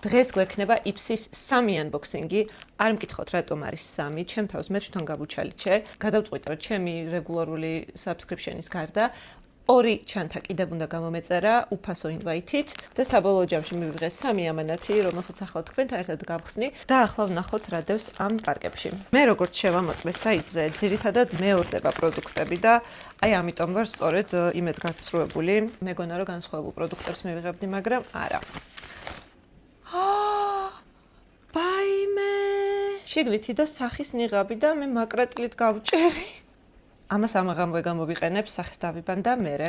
დღეს გვექნება იფსის 3 unboxing-ი. არ მკითხოთ რატომ არის 3, ჩემ თავს მე თვითონ გავუჩალიჩე. გადავწყვიტე რომ ჩემი რეგულარული subscription-ის გარდა 2 ჩანთა კიდევ უნდა გამომეწერა უფასო invite-ით და საბოლოო ჯამში მივიღე 3 ამანათი, რომელსაც ახლა თქვენთან ერთად გავხსნი და ახლა ვნახოთ რა დევს ამ პარკებში. მე როგორც შევამოწმე საიტზე, ძირითადად მეორდება პროდუქტები და აი ამიტომ ვარ სწორედ იმედ გაცრუებული. მეგონა რომ განსხვავებულ პროდუქტებს მივიღებდი, მაგრამ არა. ბაიმე! შიგნით და სახის ნიღაბი და მე მაკრატლით გავჭერი. ამას ამაღამვე გამოვიყენებ, სახეს დავიბან და მერე.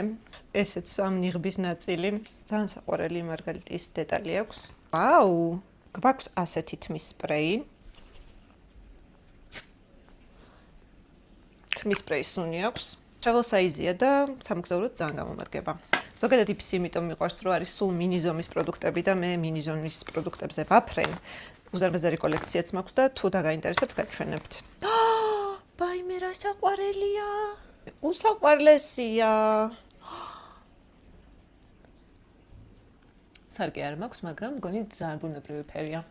ესეც ამ ნიღბის ნაწილი. ძალიან საყვარელი მარგალიტის დეტალი აქვს. ვაუ! გვაქვს ასეთი თმის სპრეი. თმის სპრეი სუნი აქვს. travel size-ია და სამგზავროდ ძალიან გამომადგება. ზოგადად იფსი იმიტომ მიყვარს, რომ არის სულ მინი ზომის პროდუქტები და მე მინი ზომის პროდუქტებზე ვაფრენ. უზარმაზარი კოლექციაც მაქვს და თუ დაგაინტერესებთ, გაჩვენებთ. ბაიმე რა საყვარელია. უსაყვარლესია. სარკე არ მაქვს, მაგრამ მგონი ძალიან ბუნებრივი ფერია.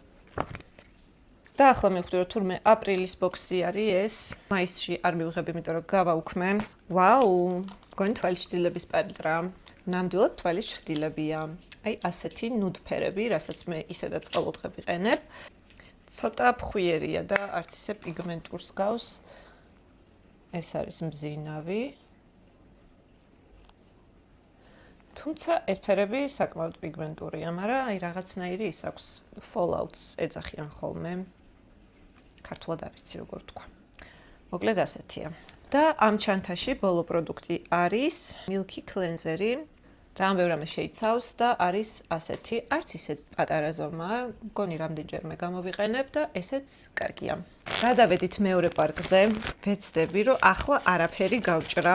და ახლა მივხვდი რომ თურმე აპრილის ბოქსი არის ეს. მაისში არ მივიღებ, იმიტომ რომ გავაუქმე. ვაუ, მგონი თვალიშtildeების პალიტრა. ნამდვილად თვალიშtildeებია. აი ასეთი ნუდ ფერები, რასაც მე ისედაც ყოველდღე ვიყენებ. ცოტა ფხვიერია და არც ისე პიგმენტურს გავს. ეს არის მბზინავი. თუმცა ეს ფერები საკმაოდ პიგმენტურია, მაგრამ აი რაღაცნაირი ის აქვს fallouts ეძახიან ხოლმე. ქართულად არ ვიცი როგორ თქვა. მოკლედ ასეთია. და ამ ჩანთაში ბოლო პროდუქტი არის Milky Cleanser-ი. ძალიან ბევრი რამე შეიცავს და არის ასეთი, არც ისე პატარა ზომა, მგონი რამდენჯერმე გამოვიყენებ და ესეც კარგია. გადავედით მეორე პარკზე. ვეცდები, რომ ახლა არაფერი გავჭრა.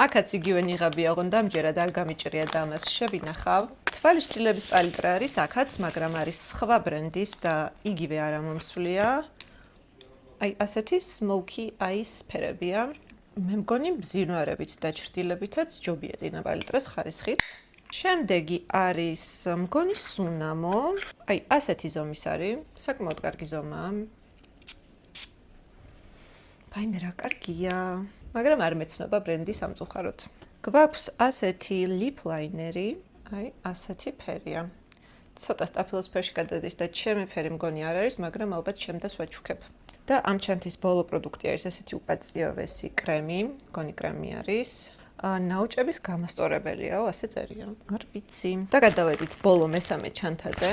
აქაც იგივე ნიღაბი აღონდა, ამჯერად არ გამიჭრია და ამას შევინახავ. თვალიშtildeების პალიტრა არის აქაც, მაგრამ არის სხვა ბრენდის და იგივე არ ამომსვლია. აი ასეთი smoky eyes ფერებია. მე მგონი ბზინვარებით და ჭრდილებითაც ჯობია წინა პალიტრას ხარისხით. შემდეგი არის მგონი სუნამო. აი ასეთი ზომის არის, საკმაოდ კარგი ზომაა. ბაიმე რა კარგია, მაგრამ არ მეცნობა ბრენდი სამწუხაროდ. გვაქვს ასეთი lip liner-ი, აი ასეთი ფერია. ცოტა სტაფილოს ფერში გადადის და ჩემი ფერი მგონი არ არის, მაგრამ ალბათ შემდას ვაჩუქებ. და ამ ჩანთის ბოლო პროდუქტი არის ასეთი უპაწიოვესი კრემი, მგონი კრემი არის. ნაოჭების გამასწორებელიაო, ასე წერია. არ ვიცი. და გადავედით ბოლო მესამე ჩანთაზე.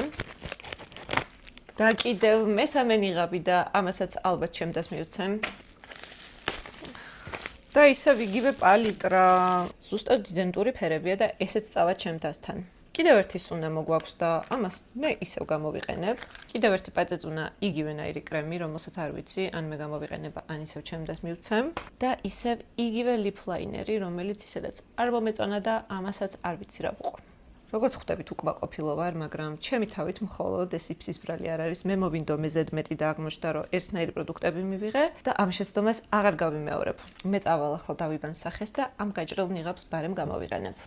და კიდევ მესამე ნიღაბი და ამასაც ალბათ შემდას მივცემ. და ისევ იგივე პალიტრა, ზუსტად იდენტური ფერებია და ესეც წავა ჩემთასთან. კიდევ ერთი სუნამო გვაქვს და ამას მე ისევ გამოვიყენებ. კიდევ ერთი პაწეწუნა იგივენაირი კრემი, რომელსაც არ ვიცი, ან მე გამოვიყენებ, ან ისევ ჩემდას მივცემ. და ისევ იგივე lip liner-ი, რომელიც ისედაც არ მომეწონა და ამასაც არ ვიცი რა ვუყო. როგორც ხვდებით, უკმაყოფილო ვარ, მაგრამ ჩემი თავით მხოლოდ ეს იფსის ბრალი არ არის. მე მოვინდო მე ზედმეტი და აღმოჩნდა, რომ ერთნაირი პროდუქტები მივიღე და ამ შეცდომას აღარ გავიმეორებ. მე წავალ ახლა დავიბან სახეს და ამ გაჭრილ ნიღაბს ბარემ გამოვიყენებ.